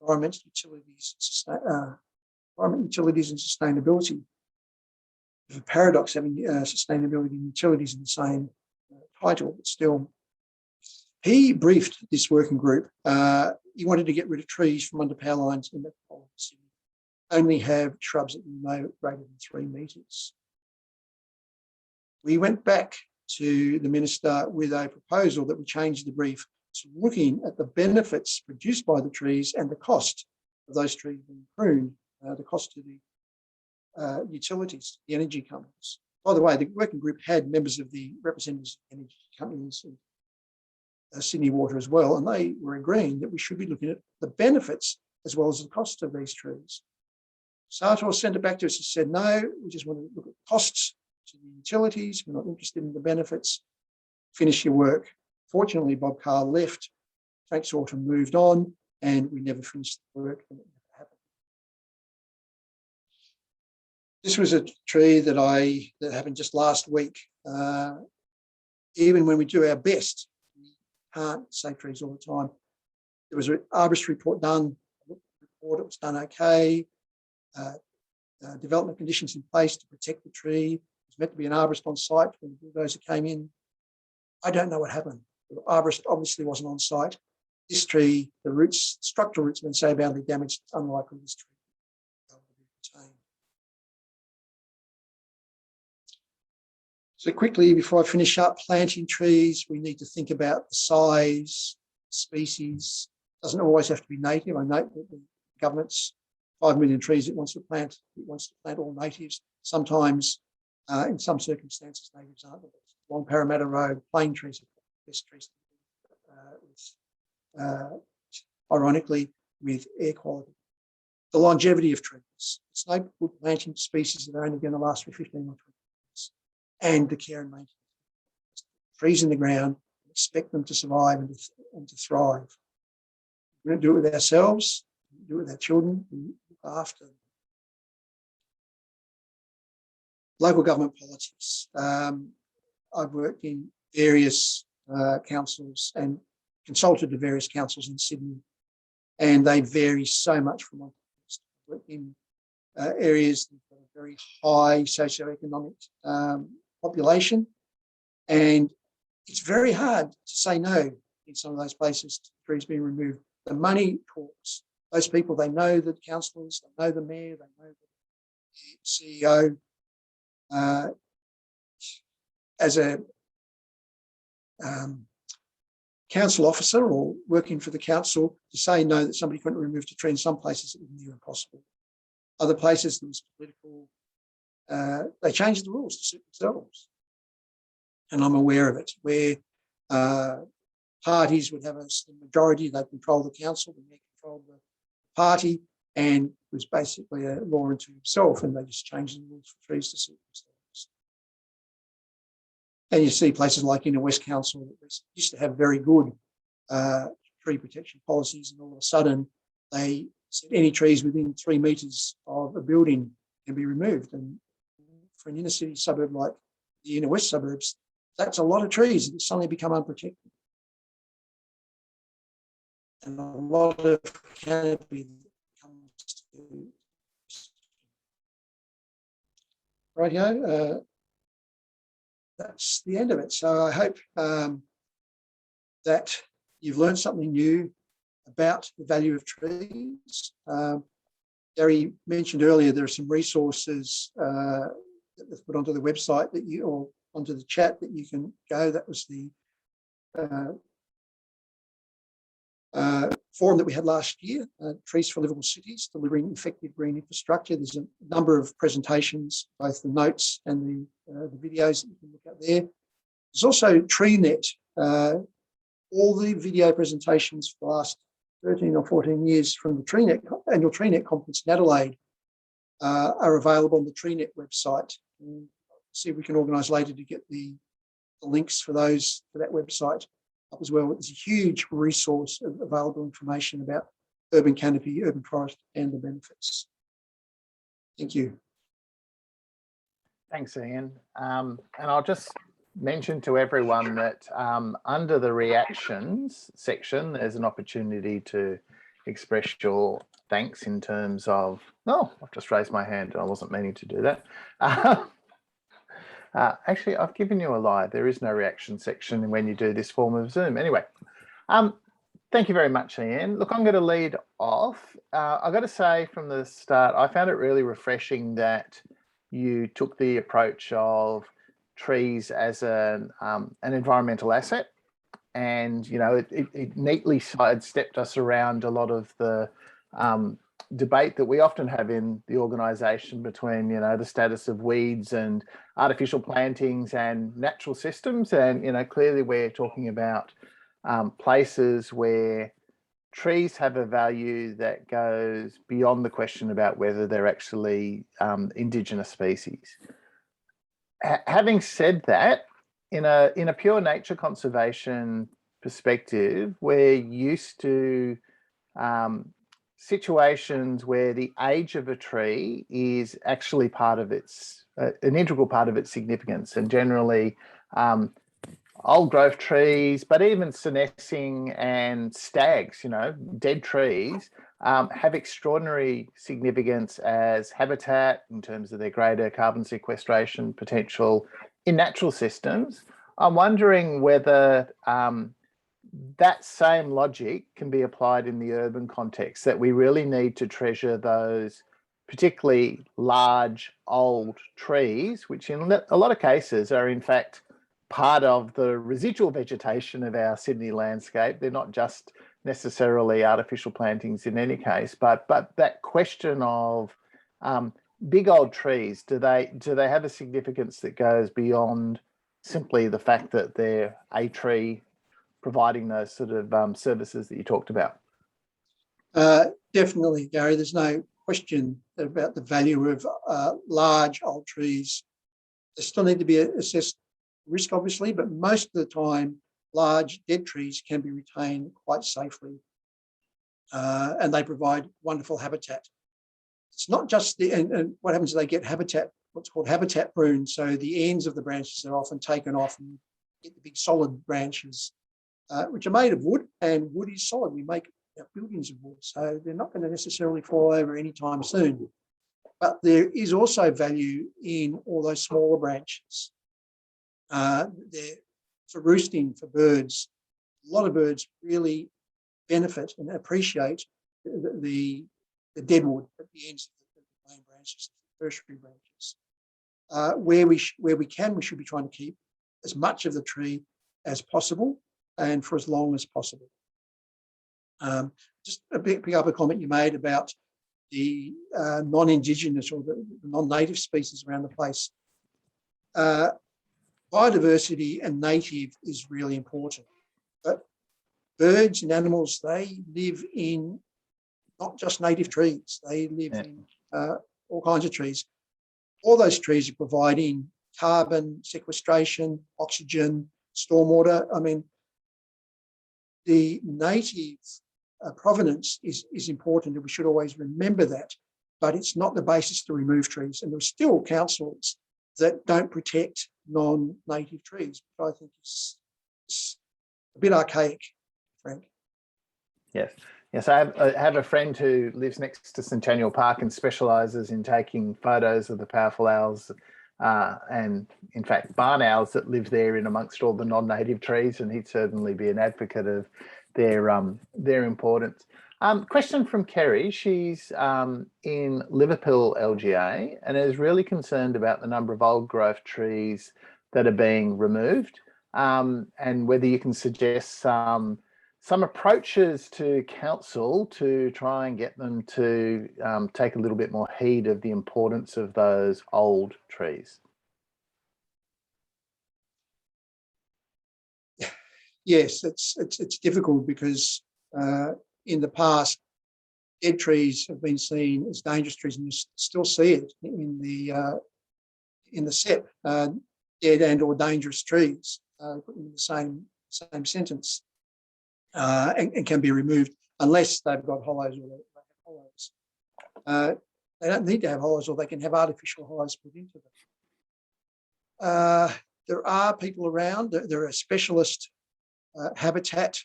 Environment, Utilities and Sustainability. It's a paradox having sustainability and utilities in the same title, but still. He briefed this working group. He wanted to get rid of trees from under power lines in metropolitan Sydney, only have shrubs that are no greater than 3 metres. We went back to the Minister with a proposal that we change the brief to looking at the benefits produced by the trees and the cost of those trees being pruned, the cost to the utilities, the energy companies. By the way, the working group had members of the representatives of energy companies and Sydney Water as well, and they were agreeing that we should be looking at the benefits as well as the cost of these trees. Sartor sent it back to us and said, no, we just want to look at costs to the utilities. We're not interested in the benefits. Finish your work. Fortunately, Bob Carr left. Frank Sartor moved on, and we never finished the work, and it never happened. This was a tree that happened just last week. Even when we do our best, we can't save trees all the time. There was an arborist report done. It was done okay. Development conditions in place to protect the tree. There was meant to be an arborist on site when the bulldozer came in. I don't know what happened. The arborist obviously wasn't on site. this tree, the roots, structural roots have been so badly damaged, it's unlikely this tree will be retained. So quickly, before I finish up, planting trees, we need to think about the size, species. Doesn't always have to be native. I note that the government's 5 million trees it wants to plant. It wants to plant all natives. Sometimes, in some circumstances, natives aren't. Along Parramatta Road, plane trees are the best trees, ironically, with air quality. The longevity of trees. It's no good planting species that are only going to last for 15 or 20 years. And the care and maintenance. Trees in the ground, expect them to survive and to thrive. We're going to do it with ourselves, do it with our children, and look after them. Local government politics. I've worked in various councils and consulted to various councils in Sydney, and they vary so much from one to the next. In areas that have a very high socioeconomic population, and it's very hard to say no in some of those places to trees being removed. The money talks. Those people, they know the councillors, they know the mayor, they know the CEO. As a council officer or working for the council, to say no that somebody couldn't remove a tree in some places it was near impossible. Other places there was political, they changed the rules to suit themselves. And I'm aware of it, where parties would have a majority, they control the council, the mayor controlled the party, and it was basically a law unto himself, and they just changed the rules for trees to suit themselves. And you see places like in the West Council that used to have very good tree protection policies, and all of a sudden they said any trees within 3 metres of a building can be removed. And for an inner city suburb like the inner west suburbs, that's a lot of trees that suddenly become unprotected. And a lot of canopy comes to rightio. That's the end of it. So I hope that you've learned something new about the value of trees. Gary mentioned earlier there are some resources that they've put onto the website that you, or onto the chat that you can go. That was the forum that we had last year, Trees for Livable Cities, Delivering Effective Green Infrastructure. There's a number of presentations, both the notes and the videos that you can look at there. There's also TreeNet. All the video presentations for the last 13 or 14 years from the TreeNet annual TreeNet conference in Adelaide are available on the TreeNet website. And see if we can organise later to get the links for those for that website up as well. It's a huge resource of available information about urban canopy, urban forest, and the benefits. Thank you. Thanks, Ian. And I'll just mention to everyone that under the reactions section, there's an opportunity to express your thanks in terms of, oh, I've just raised my hand and I wasn't meaning to do that. Actually, I've given you a lie. There is no reaction section when you do this form of Zoom. Anyway, thank you very much, Ian. Look, I'm going to lead off. I've got to say from the start, I found it really refreshing that you took the approach of trees as an environmental asset, and you know it neatly sidestepped us around a lot of the debate that we often have in the organisation between, you know, the status of weeds and artificial plantings and natural systems. And, you know, clearly we're talking about places where trees have a value that goes beyond the question about whether they're actually indigenous species. Having said that, in a pure nature conservation perspective, we're used to situations where the age of a tree is actually part of its, an integral part of its significance. And generally old growth trees, but even senescing and stags, you know, dead trees, have extraordinary significance as habitat in terms of their greater carbon sequestration potential in natural systems. I'm wondering whether that same logic can be applied in the urban context, that we really need to treasure those particularly large old trees, which in a lot of cases are in fact part of the residual vegetation of our Sydney landscape. They're not just necessarily artificial plantings in any case, but that question of big old trees, do they have a significance that goes beyond simply the fact that they're a tree providing those sort of services that you talked about? Definitely, Gary. There's no question about the value of large old trees. They still need to be assessed risk, obviously, but most of the time, large dead trees can be retained quite safely, and they provide wonderful habitat. It's not just and what happens is they get habitat, what's called habitat pruned. So the ends of the branches are often taken off and get the big solid branches, which are made of wood, and wood is solid. We make buildings of wood, so they're not going to necessarily fall over anytime soon. But there is also value in all those smaller branches. They're for roosting for birds. A lot of birds really benefit and appreciate the deadwood at the ends of the main branches, the tertiary branches. Where we can, we should be trying to keep as much of the tree as possible and for as long as possible. Just pick up a comment you made about the non-Indigenous or the non-native species around the place. Biodiversity and native is really important. But birds and animals, they live in not just native trees. They live in all kinds of trees. All those trees are providing carbon sequestration, oxygen, stormwater. I mean, the native provenance is important, and we should always remember that, but it's not the basis to remove trees. And there's still councils that don't protect non-native trees, which I think is a bit archaic, Frank. Yes, I have a friend who lives next to Centennial Park and specialises in taking photos of the powerful owls and, in fact, barn owls that live there in amongst all the non-native trees, and he'd certainly be an advocate of their importance. Question from Kerry. She's in Liverpool LGA and is really concerned about the number of old growth trees that are being removed, and whether you can suggest some approaches to council to try and get them to take a little bit more heed of the importance of those old trees. Yes, it's difficult because in the past, dead trees have been seen as dangerous trees, and you still see it in the set, dead and or dangerous trees, put in the same sentence, and can be removed unless they've got hollows or they have hollows. They don't need to have hollows, or they can have artificial hollows put into them. There are people around. There are specialist habitat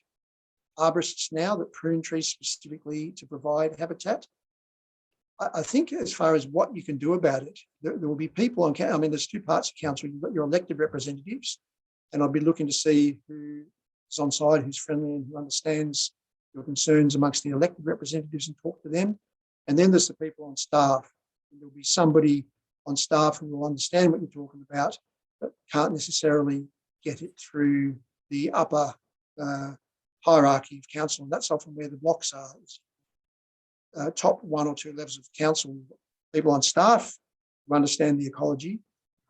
arborists now that prune trees specifically to provide habitat. I think as far as what you can do about it, there will be people on, I mean, there's two parts of council. You've got your elected representatives, and I'll be looking to see who is on side, who's friendly and who understands your concerns amongst the elected representatives, and talk to them. And then there's the people on staff. And there'll be somebody on staff who will understand what you're talking about, but can't necessarily get it through the upper hierarchy of council, and that's often where the blocks are. Top one or two levels of council, people on staff who understand the ecology.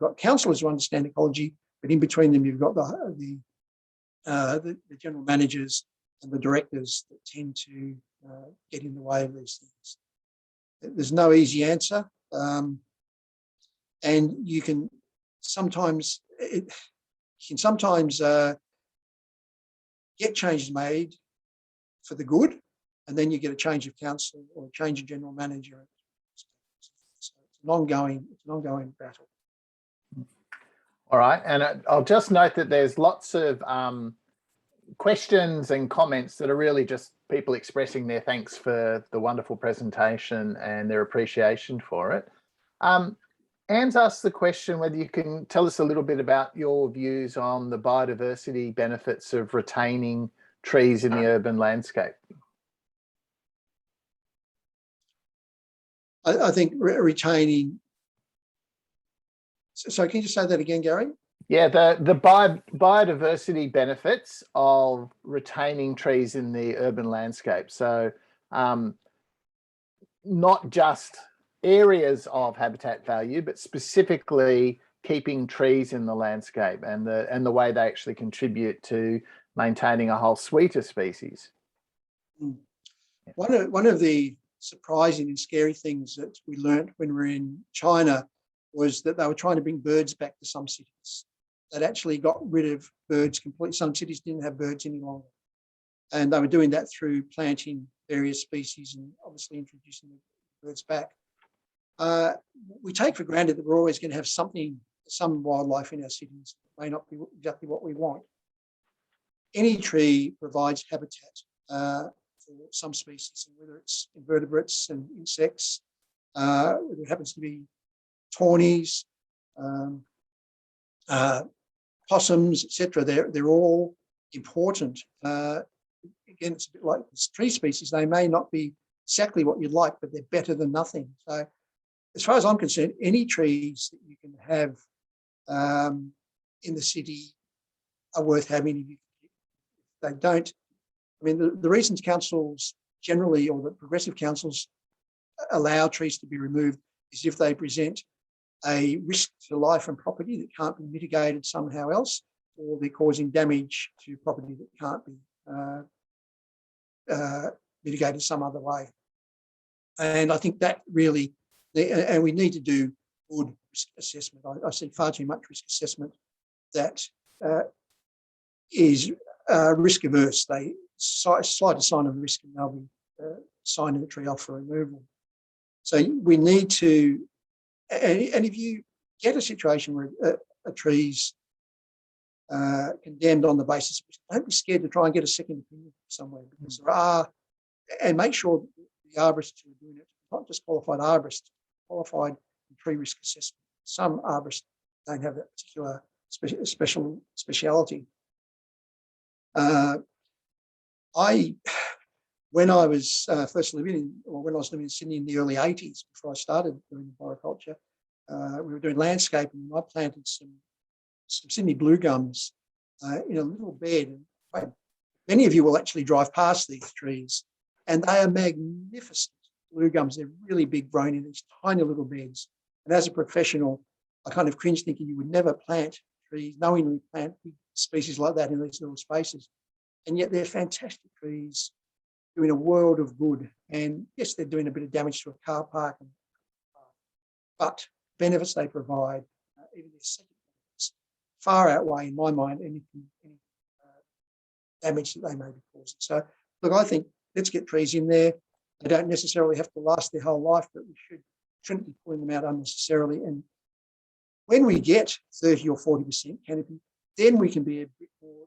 You've got councillors who understand ecology, but in between them you've got the general managers and the directors that tend to get in the way of these things. There's no easy answer, and you can sometimes get changes made for the good, and then you get a change of council or a change of general manager. So it's an ongoing battle. All right, and I'll just note that there's lots of questions and comments that are really just people expressing their thanks for the wonderful presentation and their appreciation for it. Anne's asked the question whether you can tell us a little bit about your views on the biodiversity benefits of retaining trees in the urban landscape? I think retaining. So can you just say that again, Gary? Yeah, the biodiversity benefits of retaining trees in the urban landscape. So not just areas of habitat value, but specifically keeping trees in the landscape and the way they actually contribute to maintaining a whole suite of species. One of the surprising and scary things that we learned when we were in China was that they were trying to bring birds back to some cities. They'd actually got rid of birds completely. Some cities didn't have birds any longer. And they were doing that through planting various species and obviously introducing the birds back. We take for granted that we're always going to have some wildlife in our cities. It may not be exactly what we want. Any tree provides habitat for some species, and whether it's invertebrates and insects, whether it happens to be tawnies, possums, etc. They're all important. Again, it's a bit like tree species. They may not be exactly what you'd like, but they're better than nothing. So as far as I'm concerned, any trees that you can have in the city are worth having. If they don't, I mean, the reasons councils generally, or the progressive councils, allow trees to be removed is if they present a risk to life and property that can't be mitigated somehow else, or they're causing damage to property that can't be mitigated some other way. And I think that really, and we need to do good risk assessment. I see far too much risk assessment that is risk averse. They slight a sign of risk and they'll be signing the tree off for removal. So we need to, and if you get a situation where a tree's condemned on the basis, don't be scared to try and get a second opinion somewhere, because there are, and make sure the arborists who are doing it, not just qualified arborists, qualified in tree risk assessment. Some arborists don't have that particular speciality. When I was first living when I was living in Sydney in the early 80s, before I started doing horticulture, we were doing landscaping, and I planted some Sydney blue gums in a little bed. And many of you will actually drive past these trees, and they are magnificent blue gums. They're really big, grown in these tiny little beds. And as a professional, I kind of cringe thinking you would never plant trees, knowingly plant big species like that in these little spaces. And yet they're fantastic trees, doing a world of good. And yes, they're doing a bit of damage to a car park, but benefits they provide, even their second benefits, far outweigh, in my mind, any damage that they may be causing. So, look, I think let's get trees in there. They don't necessarily have to last their whole life, but we shouldn't be pulling them out unnecessarily. And when we get 30 or 40% canopy, then we can be a bit more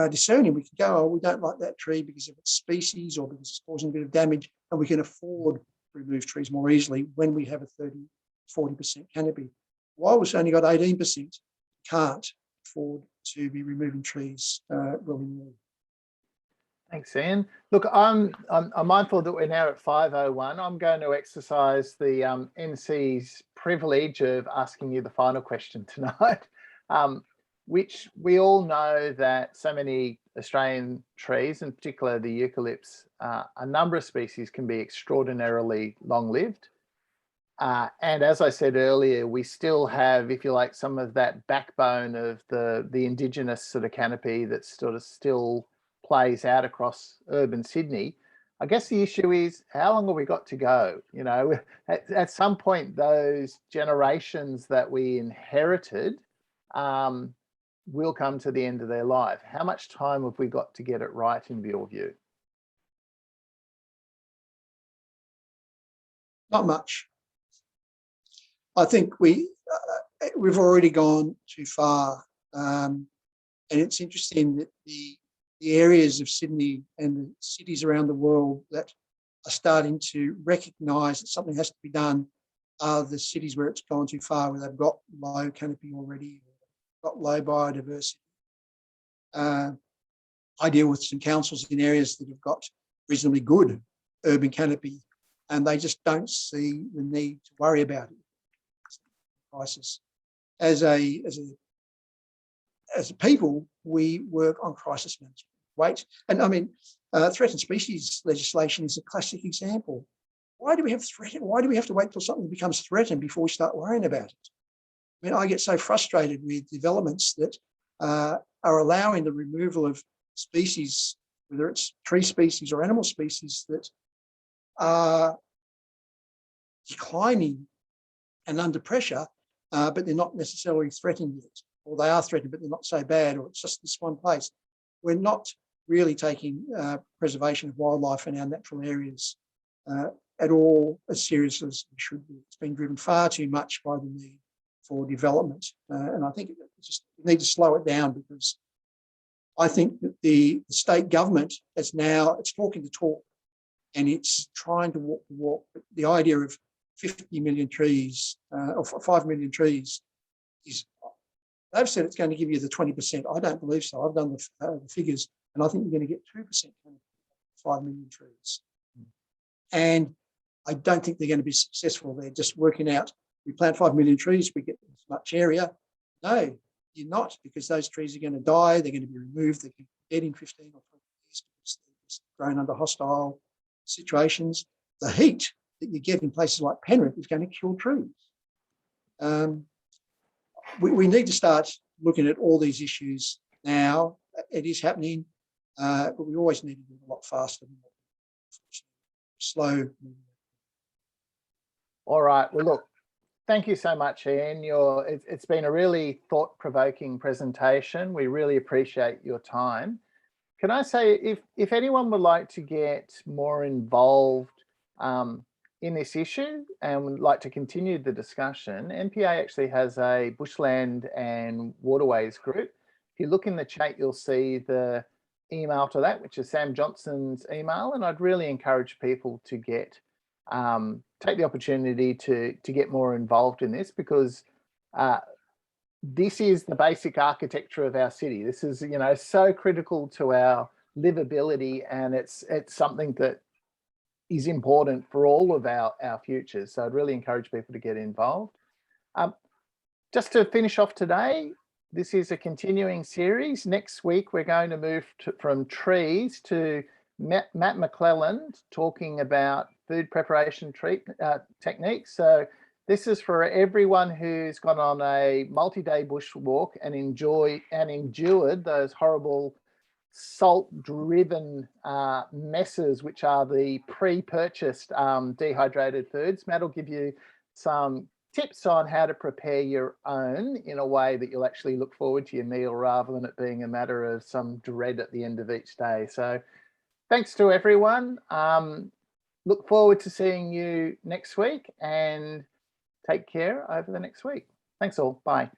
discerning. We can go, oh, we don't like that tree because of its species or because it's causing a bit of damage, and we can afford to remove trees more easily when we have a 30, 40% canopy. While we've only got 18%, can't afford to be removing trees willy-nilly. Thanks, Ian. Look, I'm mindful that we're now at 5:01. I'm going to exercise the NC's privilege of asking you the final question tonight, which we all know that so many Australian trees, in particular the eucalypts, a number of species can be extraordinarily long-lived. And as I said earlier, we still have, if you like, some of that backbone of the indigenous sort of canopy that sort of still plays out across urban Sydney. I guess the issue is, how long have we got to go? You know, at some point, those generations that we inherited will come to the end of their life. How much time have we got to get it right, in your view? Not much. I think we've already gone too far. And it's interesting that the areas of Sydney and the cities around the world that are starting to recognise that something has to be done are the cities where it's gone too far, where they've got low canopy already, got low biodiversity. I deal with some councils in areas that have got reasonably good urban canopy, and they just don't see the need to worry about it. Crisis. As a people, we work on crisis management. And I mean, threatened species legislation is a classic example. Why do we have to wait till something becomes threatened before we start worrying about it? I mean, I get so frustrated with developments that are allowing the removal of species, whether it's tree species or animal species, that are declining and under pressure, but they're not necessarily threatened yet, or they are threatened, but they're not so bad, or it's just this one place. We're not really taking preservation of wildlife in our natural areas at all as serious as we should be. It's been driven far too much by the need for development, and I think we need to slow it down, because I think that the state government it's talking the talk, and it's trying to walk the walk. But the idea of 50 million trees or 5 million trees is, they've said it's going to give you the 20%. I don't believe so. I've done the figures, and I think you're going to get 2% from 5 million trees. And I don't think they're going to be successful. They're just working out, we plant 5 million trees, we get this much area. No, you're not, because those trees are going to die, they're going to be removed, they're going to be dead in 15 or 20 years because they're just grown under hostile situations. The heat that you get in places like Penrith is going to kill trees. We need to start looking at all these issues now. It is happening, but we always need to do it a lot faster than slow. All right. Well, look, thank you so much, Ian. It's been a really thought-provoking presentation. We really appreciate your time. Can I say, if anyone would like to get more involved in this issue and would like to continue the discussion, NPA actually has a bushland and waterways group. If you look in the chat, you'll see the email to that, which is Sam Johnson's email, and I'd really encourage people to get take the opportunity to get more involved in this, because this is the basic architecture of our city. This is, you know, so critical to our livability, and it's something that is important for all of our futures. So I'd really encourage people to get involved. Just to finish off today, this is a continuing series. Next week, we're going to move from trees to Matt McClelland talking about food preparation techniques. So this is for everyone who's gone on a multi-day bushwalk and endured those horrible salt-driven messes, which are the pre-purchased dehydrated foods. Matt will give you some tips on how to prepare your own in a way that you'll actually look forward to your meal, rather than it being a matter of some dread at the end of each day. So thanks to everyone. Look forward to seeing you next week, and take care over the next week. Thanks all. Bye.